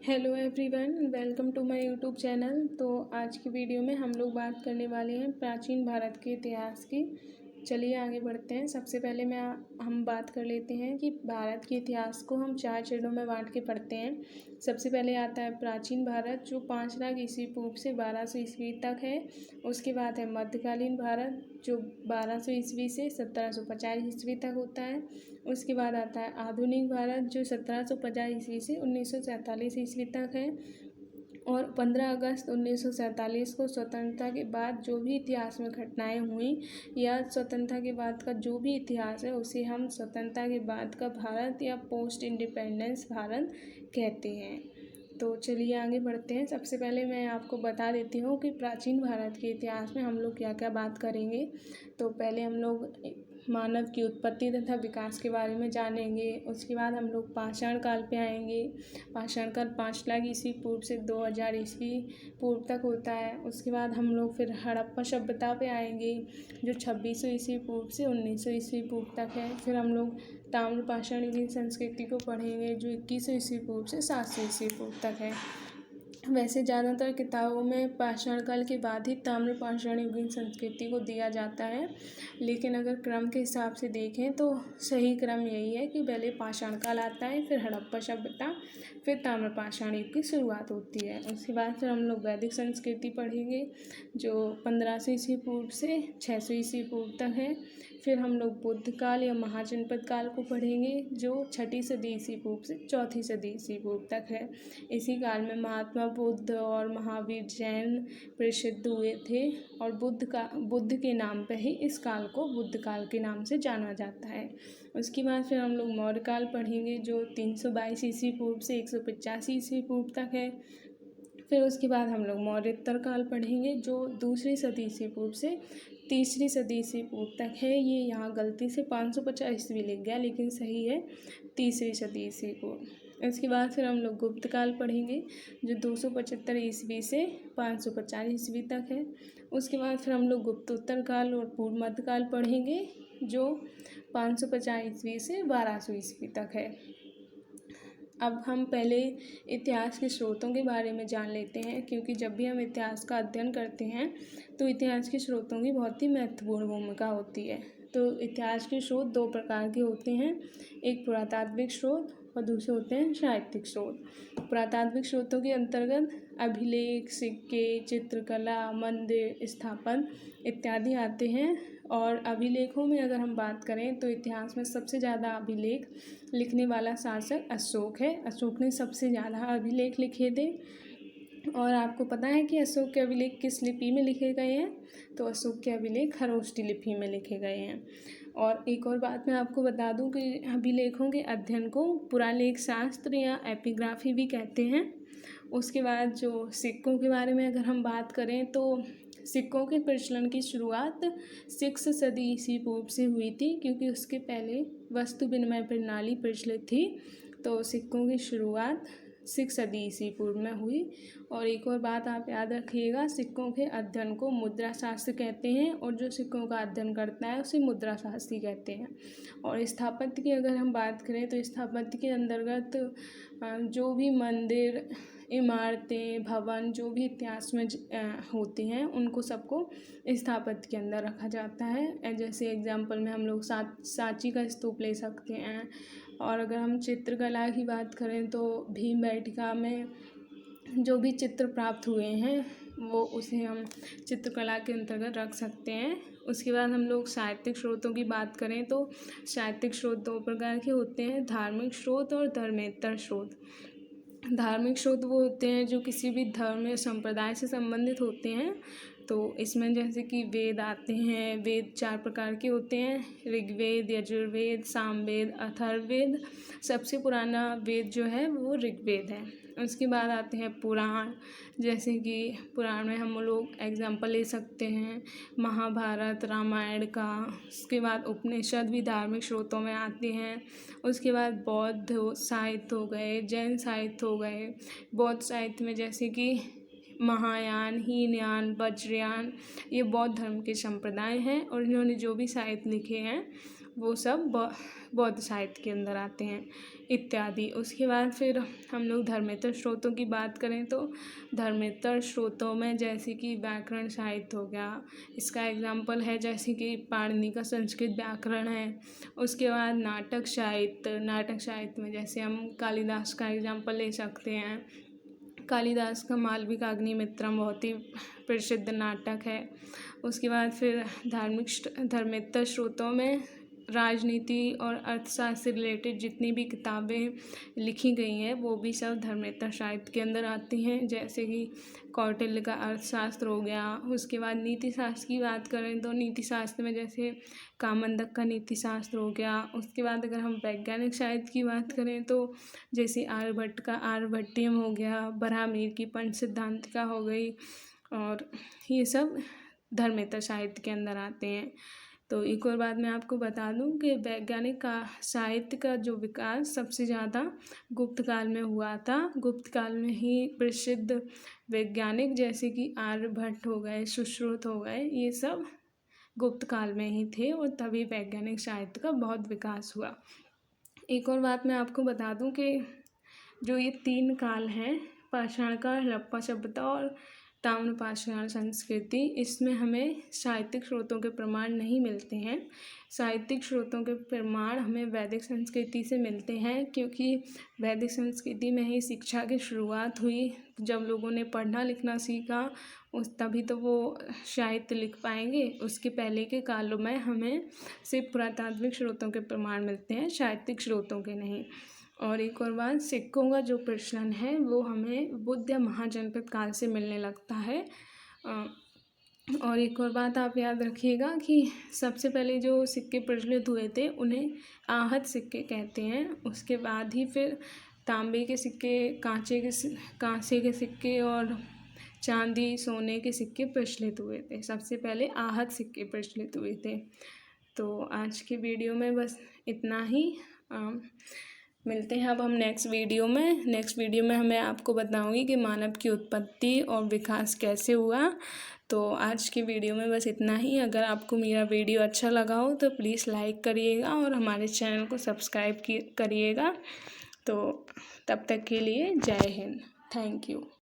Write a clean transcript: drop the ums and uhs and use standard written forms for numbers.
Hello everyone, welcome to my YouTube channel. तो आज की वीडियो में हम लोग बात करने वाले हैं प्राचीन भारत के इतिहास की। चलिए आगे बढ़ते हैं। सबसे पहले हम बात कर लेते हैं कि भारत के इतिहास को हम 4 चरणों में बांट के पढ़ते हैं। सबसे पहले आता है प्राचीन भारत, जो 5 लाख ईस्वी पूर्व से 1200 ईस्वी तक है। उसके बाद है मध्यकालीन भारत, जो 1200 ईस्वी से 1750 ईस्वी तक होता है। उसके बाद आता है आधुनिक भारत, जो 1750 ईस्वी से 1947 ईस्वी तक है। और 15 अगस्त 1947 को स्वतंत्रता के बाद जो भी इतिहास में घटनाएं हुई या स्वतंत्रता के बाद का जो भी इतिहास है, उसे हम स्वतंत्रता के बाद का भारत या पोस्ट इंडिपेंडेंस भारत कहते हैं। तो चलिए आगे बढ़ते हैं। सबसे पहले मैं आपको बता देती हूँ कि प्राचीन भारत के इतिहास में हम लोग क्या क्या बात करेंगे। तो पहले हम लोग मानव की उत्पत्ति तथा विकास के बारे में जानेंगे। उसके बाद हम लोग पाषाण काल पे आएंगे। पाषाण काल 5 लाख ईस्वी पूर्व से 2000 ईस्वी पूर्व तक होता है। उसके बाद हम लोग फिर हड़प्पा सभ्यता पे आएंगे, जो 2600 ईस्वी पूर्व से 1900 ईस्वी पूर्व तक है। फिर हम लोग ताम्रपाषाण युगीन संस्कृति को पढ़ेंगे, जो 2100 ईस्वी पूर्व से 700 ईस्वी पूर्व तक है। वैसे ज़्यादातर किताबों में पाषाण काल के बाद ही ताम्रपाषाण युगीन संस्कृति को दिया जाता है, लेकिन अगर क्रम के हिसाब से देखें तो सही क्रम यही है कि पहले पाषाण काल आता है, फिर हड़प्पा सभ्यता, फिर ताम्रपाषाण युग की शुरुआत होती है। उसके बाद फिर हम लोग वैदिक संस्कृति पढ़ेंगे, जो 1500 ईस्वी पूर्व से 600 ईस्वी पूर्व तक है। फिर हम लोग बुद्ध काल या महाजनपद काल को पढ़ेंगे, जो 6ठी सदी ईस्वी पूर्व से 4थी सदी ईस्वी पूर्व तक है। इसी काल में महात्मा बुद्ध और महावीर जैन प्रसिद्ध हुए थे, और बुद्ध के नाम पर ही इस काल को बुद्ध काल के नाम से जाना जाता है। उसके बाद फिर हम लोग मौर्य काल पढ़ेंगे, जो 322 ईस्वी पूर्व से 185 ईस्वी पूर्व तक है। फिर उसके बाद हम लोग मौर्योत्तर काल पढ़ेंगे, जो 2री सदी ईस्वी पूर्व से 3री सदी ईस्वी पूर्व तक है। ये यहाँ गलती से 550 ईस्वी लिख गया, लेकिन सही है 3री सदी ईस्वी पूर्व। इसके बाद फिर हम लोग गुप्त काल पढ़ेंगे, जो 275 ईस्वी से 550 ईस्वी तक है। उसके बाद फिर हम लोग गुप्तोत्तर काल और पूर्व मध्यकाल पढ़ेंगे, जो 550 ईस्वी से 1200 ईस्वी तक है। अब हम पहले इतिहास के स्रोतों के बारे में जान लेते हैं, क्योंकि जब भी हम इतिहास का अध्ययन करते हैं तो इतिहास के स्रोतों की बहुत ही महत्वपूर्ण भूमिका होती है। तो इतिहास के स्रोत 2 प्रकार के होते हैं, एक पुरातात्विक स्रोत और दूसरे होते हैं साहित्यिक स्रोत। पुरातात्विक स्रोतों के अंतर्गत अभिलेख, सिक्के, चित्रकला, मंदिर स्थापन इत्यादि आते हैं। और अभिलेखों में अगर हम बात करें तो इतिहास में सबसे ज़्यादा अभिलेख लिखने वाला शासक अशोक है। अशोक ने सबसे ज़्यादा अभिलेख लिखे थे। और आपको पता है कि अशोक के अभिलेख किस लिपि में लिखे गए हैं? तो अशोक के अभिलेख खरोष्ठी लिपि में लिखे गए हैं। और एक और बात मैं आपको बता दूं कि अभिलेखों के अध्ययन को पुरालेख शास्त्र या एपिग्राफी भी कहते हैं। उसके बाद जो सिक्कों के बारे में अगर हम बात करें तो सिक्कों के प्रचलन की शुरुआत 6 सदी ईस्वी पूर्व से हुई थी, क्योंकि उसके पहले वस्तु विनिमय प्रणाली प्रचलित थी। तो सिक्कों की शुरुआत 6 सदी ईस्वी पूर्व में हुई। और एक और बात आप याद रखिएगा, सिक्कों के अध्ययन को मुद्रा शास्त्र कहते हैं, और जो सिक्कों का अध्ययन करता है उसे मुद्रा शास्त्री कहते हैं। और स्थापत्य की अगर हम बात करें तो स्थापत्य के अंतर्गत जो भी मंदिर, इमारतें, भवन जो भी इतिहास में होती हैं, उनको सबको स्थापत्य के अंदर रखा जाता है। जैसे एग्जाम्पल में हम लोग सांची का स्तूप ले सकते हैं। और अगर हम चित्रकला की बात करें तो भीमबेटका में जो भी चित्र प्राप्त हुए हैं वो उसे हम चित्रकला के अंतर्गत रख सकते हैं। उसके बाद हम लोग साहित्यिक स्रोतों की बात करें तो साहित्यिक स्रोत 2 प्रकार के होते हैं, धार्मिक स्रोत और धर्मेतर स्रोत। धार्मिक स्रोत वो होते हैं जो किसी भी धर्म या संप्रदाय से संबंधित होते हैं। तो इसमें जैसे कि वेद आते हैं। वेद 4 प्रकार के होते हैं, ऋग्वेद, यजुर्वेद, सामवेद, अथर्ववेद। सबसे पुराना वेद जो है वो ऋग्वेद है। उसके बाद आते हैं पुराण, जैसे कि पुराण में हम लोग एग्जाम्पल ले सकते हैं महाभारत, रामायण का। उसके बाद उपनिषद भी धार्मिक स्रोतों में आते हैं। उसके बाद बौद्ध साहित्य हो गए, जैन साहित्य हो गए। बौद्ध साहित्य में जैसे कि महायान, हीनयान, वज्रयान, ये बौद्ध धर्म के संप्रदाय हैं और इन्होंने जो भी साहित्य लिखे हैं वो सब बौद्ध साहित्य के अंदर आते हैं इत्यादि। उसके बाद फिर हम लोग धर्मेतर स्रोतों की बात करें तो धर्मेतर स्रोतों में जैसे कि व्याकरण साहित्य हो गया, इसका एग्जाम्पल है जैसे कि पाणिनि का संस्कृत व्याकरण है। उसके बाद नाटक साहित्य में जैसे हम कालिदास का एग्जाम्पल ले सकते हैं। कालिदास का मालविकाग्निमित्रम बहुत ही प्रसिद्ध नाटक है। उसके बाद फिर धर्मेतर स्रोतों में राजनीति और अर्थशास्त्र से रिलेटेड जितनी भी किताबें लिखी गई हैं वो भी सब धर्मेतर साहित्य के अंदर आती हैं, जैसे कि कौटिल्य का अर्थशास्त्र हो गया। उसके बाद नीति शास्त्र की बात करें तो नीति शास्त्र में जैसे कामंदक का नीति शास्त्र हो गया। उसके बाद अगर हम वैज्ञानिक साहित्य की बात करें तो जैसे आर्यभट्ट का आर्यभट्टियम हो गया, बरहामीर की पंच सिद्धांतिका हो गई, और ये सब धर्मेतर साहित्य के अंदर आते हैं। तो एक और बात मैं आपको बता दूं कि वैज्ञानिक का साहित्य का जो विकास सबसे ज़्यादा गुप्त काल में हुआ था। गुप्त काल में ही प्रसिद्ध वैज्ञानिक जैसे कि आर्यभट्ट हो गए, सुश्रुत हो गए, ये सब गुप्त काल में ही थे और तभी वैज्ञानिक साहित्य का बहुत विकास हुआ। एक और बात मैं आपको बता दूं कि जो ये 3 काल हैं, पाषाण काल, हड़प्पा सभ्यता और ताम्रपाषाण संस्कृति, इसमें हमें साहित्यिक स्रोतों के प्रमाण नहीं मिलते हैं। साहित्यिक स्रोतों के प्रमाण हमें वैदिक संस्कृति से मिलते हैं, क्योंकि वैदिक संस्कृति में ही शिक्षा की शुरुआत हुई। जब लोगों ने पढ़ना लिखना सीखा तभी तो वो साहित्य लिख पाएंगे। उसके पहले के कालों में हमें सिर्फ पुरातात्विक स्रोतों के प्रमाण मिलते हैं, साहित्यिक स्रोतों के नहीं। और एक और बात, सिक्कों का जो प्रचलन है वो हमें बुद्ध या महाजनपद काल से मिलने लगता है। और एक और बात आप याद रखिएगा कि सबसे पहले जो सिक्के प्रचलित हुए थे उन्हें आहत सिक्के कहते हैं। उसके बाद ही फिर तांबे के सिक्के, कांसे के सिक्के और चांदी सोने के सिक्के प्रचलित हुए थे। सबसे पहले आहत सिक्के प्रचलित हुए थे। तो आज की वीडियो में बस इतना ही। मिलते हैं अब हम नेक्स्ट वीडियो में मैं आपको बताऊंगी कि मानव की उत्पत्ति और विकास कैसे हुआ। तो आज की वीडियो में बस इतना ही। अगर आपको मेरा वीडियो अच्छा लगा हो तो प्लीज़ लाइक करिएगा और हमारे चैनल को सब्सक्राइब करिएगा। तो तब तक के लिए जय हिंद, थैंक यू।